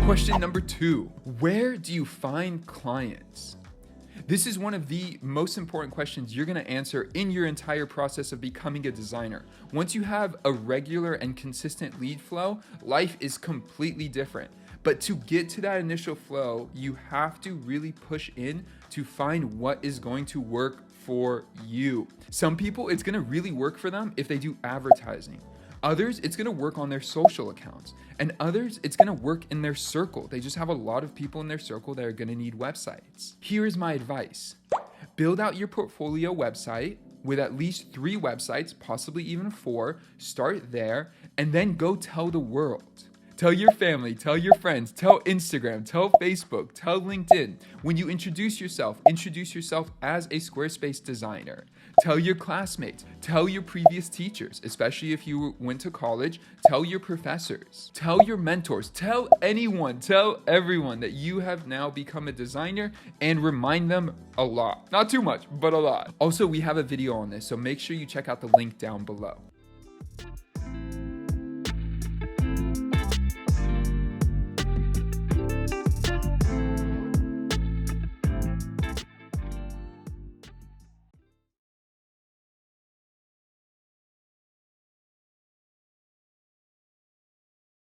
Question number 2, where do you find clients? This is one of the most important questions you're going to answer in your entire process of becoming a designer. Once you have a regular and consistent lead flow, life is completely different. But to get to that initial flow, you have to really push in to find what is going to work for you. Some people, it's going to really work for them if they do advertising. Others, it's going to work on their social accounts. And others, it's going to work in their circle. They just have a lot of people in their circle that are going to need websites. Here is my advice. Build out your portfolio website with at least 3 websites, possibly even 4. Start there, and then go tell the world. Tell your family, tell your friends, tell Instagram, tell Facebook, tell LinkedIn. When you introduce yourself as a Squarespace designer. Tell your classmates, tell your previous teachers, especially if you went to college, tell your professors, tell your mentors, tell anyone, tell everyone that you have now become a designer, and remind them a lot. Not too much, but a lot. Also, we have a video on this, so make sure you check out the link down below.